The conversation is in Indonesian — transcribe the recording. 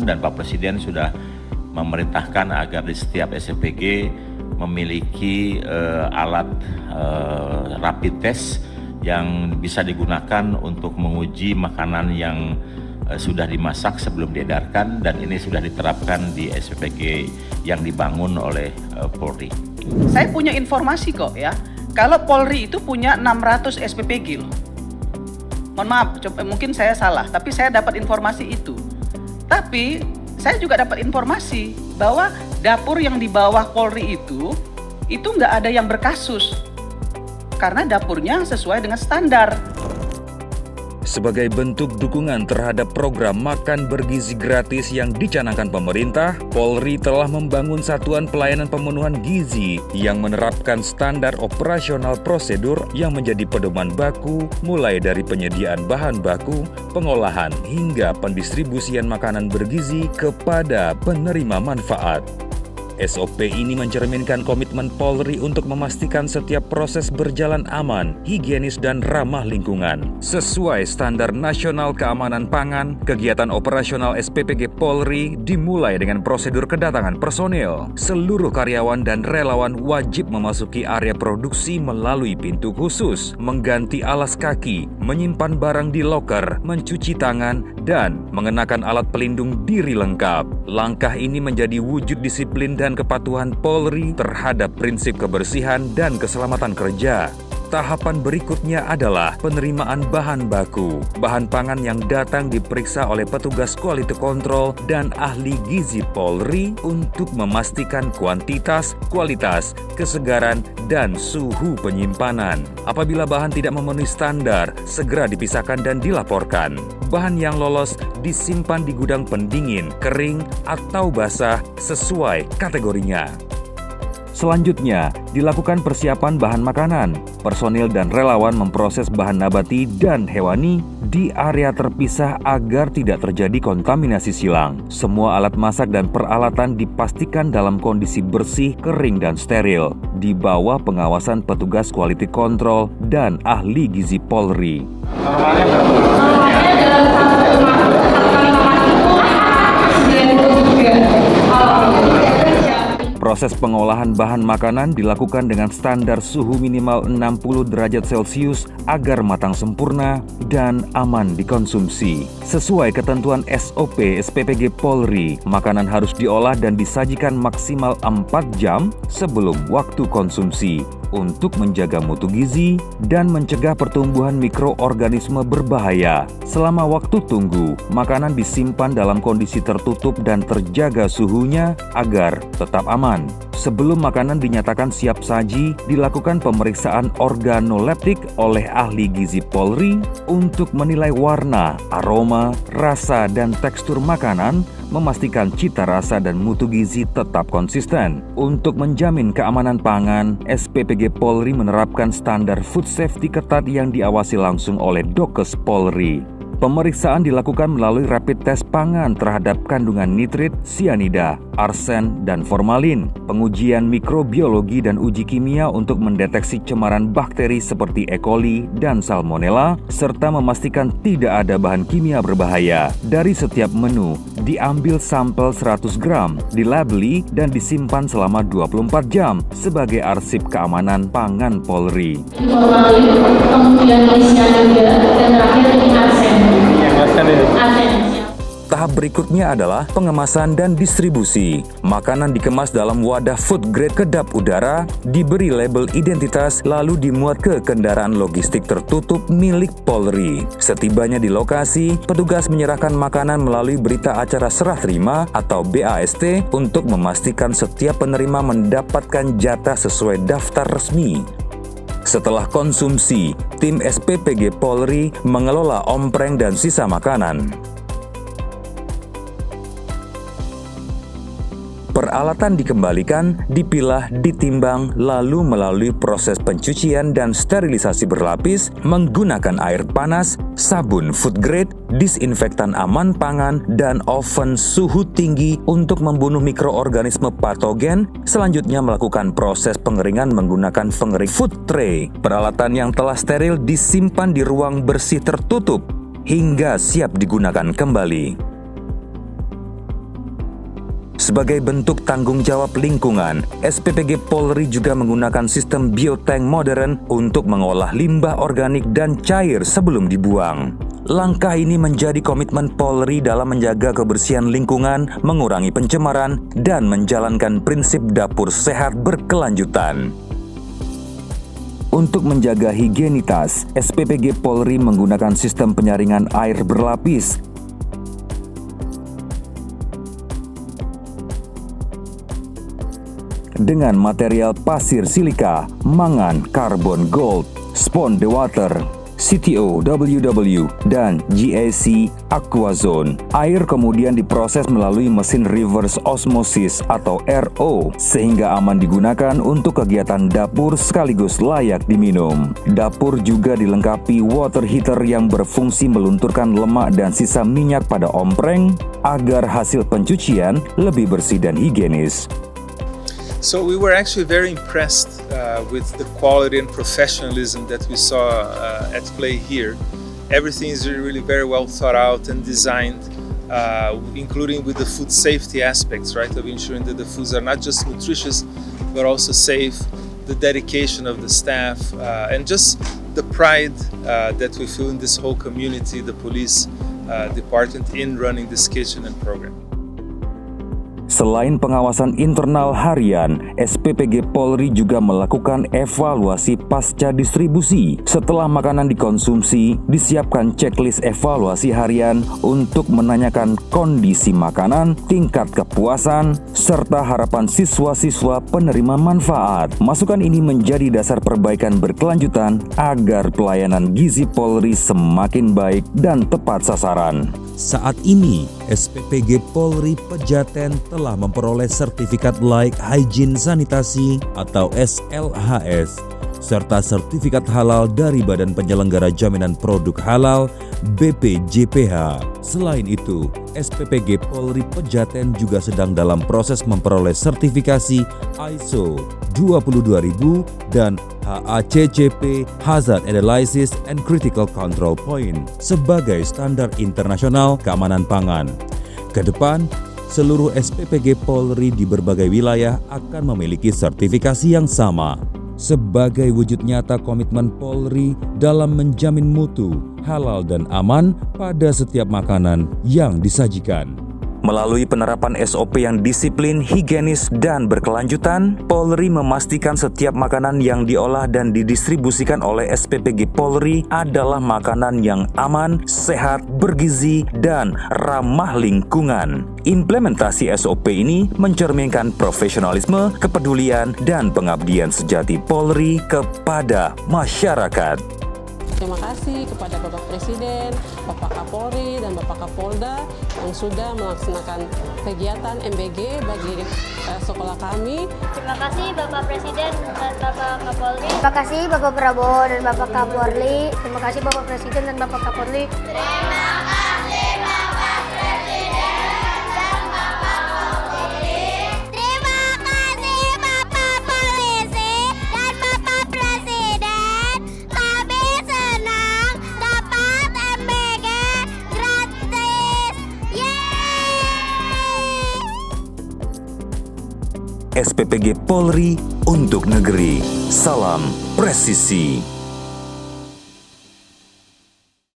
dan Pak Presiden sudah memerintahkan agar di setiap SPPG memiliki alat rapid test yang bisa digunakan untuk menguji makanan yang sudah dimasak sebelum diedarkan, dan ini sudah diterapkan di SPPG yang dibangun oleh Polri. Saya punya informasi kok ya, kalau Polri itu punya 600 SPPG loh. Mohon maaf, mungkin saya salah, tapi saya dapat informasi itu. Tapi saya juga dapat informasi bahwa dapur yang di bawah Polri itu nggak ada yang berkasus. Karena dapurnya sesuai dengan standar. Sebagai bentuk dukungan terhadap program makan bergizi gratis yang dicanangkan pemerintah, Polri telah membangun satuan pelayanan pemenuhan gizi yang menerapkan standar operasional prosedur yang menjadi pedoman baku mulai dari penyediaan bahan baku, pengolahan hingga pendistribusian makanan bergizi kepada penerima manfaat. SOP ini mencerminkan komitmen Polri untuk memastikan setiap proses berjalan aman, higienis, dan ramah lingkungan. Sesuai standar nasional keamanan pangan, kegiatan operasional SPPG Polri dimulai dengan prosedur kedatangan personil. Seluruh karyawan dan relawan wajib memasuki area produksi melalui pintu khusus, mengganti alas kaki, menyimpan barang di loker, mencuci tangan, dan mengenakan alat pelindung diri lengkap. Langkah ini menjadi wujud disiplin dan kepatuhan Polri terhadap prinsip kebersihan dan keselamatan kerja. Tahapan berikutnya adalah penerimaan bahan baku. Bahan pangan yang datang diperiksa oleh petugas quality control dan ahli gizi Polri untuk memastikan kuantitas, kualitas, kesegaran, dan suhu penyimpanan. Apabila bahan tidak memenuhi standar, segera dipisahkan dan dilaporkan. Bahan yang lolos disimpan di gudang pendingin, kering, atau basah sesuai kategorinya. Selanjutnya, dilakukan persiapan bahan makanan. Personil dan relawan memproses bahan nabati dan hewani di area terpisah agar tidak terjadi kontaminasi silang. Semua alat masak dan peralatan dipastikan dalam kondisi bersih, kering, dan steril, di bawah pengawasan petugas quality control dan ahli gizi Polri. Proses pengolahan bahan makanan dilakukan dengan standar suhu minimal 60 derajat Celcius agar matang sempurna dan aman dikonsumsi. Sesuai ketentuan SOP SPPG Polri, makanan harus diolah dan disajikan maksimal 4 jam sebelum waktu konsumsi untuk menjaga mutu gizi dan mencegah pertumbuhan mikroorganisme berbahaya. Selama waktu tunggu, makanan disimpan dalam kondisi tertutup dan terjaga suhunya agar tetap aman. Sebelum makanan dinyatakan siap saji, dilakukan pemeriksaan organoleptik oleh ahli gizi Polri untuk menilai warna, aroma, rasa, dan tekstur makanan, memastikan cita rasa dan mutu gizi tetap konsisten. Untuk menjamin keamanan pangan, SPPG Polri menerapkan standar food safety ketat yang diawasi langsung oleh Dokes Polri. Pemeriksaan dilakukan melalui rapid test pangan terhadap kandungan nitrit, sianida, arsen, dan formalin, pengujian mikrobiologi dan uji kimia untuk mendeteksi cemaran bakteri seperti E. coli dan Salmonella, serta memastikan tidak ada bahan kimia berbahaya. Dari setiap menu, diambil sampel 100 gram, dilabeli, dan disimpan selama 24 jam sebagai arsip keamanan pangan Polri. Formalin, kemudian sianida, dan terakhir ini arsen. Tahap berikutnya adalah pengemasan dan distribusi. Makanan dikemas dalam wadah food grade kedap udara, diberi label identitas, lalu dimuat ke kendaraan logistik tertutup milik Polri. Setibanya di lokasi, petugas menyerahkan makanan melalui berita acara serah terima atau BAST untuk memastikan setiap penerima mendapatkan jatah sesuai daftar resmi. Setelah konsumsi, tim SPPG Polri mengelola ompreng dan sisa makanan. Peralatan dikembalikan, dipilah, ditimbang, lalu melalui proses pencucian dan sterilisasi berlapis menggunakan air panas, sabun food grade, disinfektan aman pangan, dan oven suhu tinggi untuk membunuh mikroorganisme patogen. Selanjutnya melakukan proses pengeringan menggunakan pengering food tray. Peralatan yang telah steril disimpan di ruang bersih tertutup hingga siap digunakan kembali. Sebagai bentuk tanggung jawab lingkungan, SPPG Polri juga menggunakan sistem biotank modern untuk mengolah limbah organik dan cair sebelum dibuang. Langkah ini menjadi komitmen Polri dalam menjaga kebersihan lingkungan, mengurangi pencemaran, dan menjalankan prinsip dapur sehat berkelanjutan. Untuk menjaga higienitas, SPPG Polri menggunakan sistem penyaringan air berlapis dengan material pasir silika, mangan, karbon gold, spon the water, CTO, WW, dan GAC Aquazone. Air kemudian diproses melalui mesin reverse osmosis atau RO sehingga aman digunakan untuk kegiatan dapur sekaligus layak diminum. Dapur juga dilengkapi water heater yang berfungsi melunturkan lemak dan sisa minyak pada ompreng agar hasil pencucian lebih bersih dan higienis. So we were actually very impressed with the quality and professionalism that we saw at play here. Everything is really very well thought out and designed, including with the food safety aspects, right, of ensuring that the foods are not just nutritious, but also safe, the dedication of the staff, and just the pride that we feel in this whole community, the police department, in running this kitchen and program. Selain pengawasan internal harian, SPPG Polri juga melakukan evaluasi pasca distribusi. Setelah makanan dikonsumsi, disiapkan checklist evaluasi harian untuk menanyakan kondisi makanan, tingkat kepuasan, serta harapan siswa-siswa penerima manfaat. Masukan ini menjadi dasar perbaikan berkelanjutan agar pelayanan gizi Polri semakin baik dan tepat sasaran. Saat ini, SPPG Polri Pejaten telah memperoleh sertifikat Layak Hygiene Sanitasi atau SLHS, serta sertifikat halal dari Badan Penyelenggara Jaminan Produk Halal BPJPH. Selain itu, SPPG Polri Pejaten juga sedang dalam proses memperoleh sertifikasi ISO 22000 dan HACCP Hazard Analysis and Critical Control Point sebagai standar internasional keamanan pangan. Kedepan, seluruh SPPG Polri di berbagai wilayah akan memiliki sertifikasi yang sama sebagai wujud nyata komitmen Polri dalam menjamin mutu, halal dan aman pada setiap makanan yang disajikan. Melalui penerapan SOP yang disiplin, higienis, dan berkelanjutan, Polri memastikan setiap makanan yang diolah dan didistribusikan oleh SPPG Polri adalah makanan yang aman, sehat, bergizi, dan ramah lingkungan. Implementasi SOP ini mencerminkan profesionalisme, kepedulian, dan pengabdian sejati Polri kepada masyarakat. Terima kasih kepada Bapak Presiden, Bapak Kapolri, dan Bapak Kapolda yang sudah melaksanakan kegiatan MBG bagi sekolah kami. Terima kasih Bapak Presiden dan Bapak Kapolri. Terima kasih Bapak Prabowo dan Bapak Kapolri. Terima kasih Bapak Presiden dan Bapak Kapolri. Terima kasih Bapak Presiden dan Bapak Kapolri. Terima kasih Bapak Polisi dan Bapak Presiden. Kami senang dapat MBG gratis. Yeay! SPPG Polri untuk negeri. Salam presisi.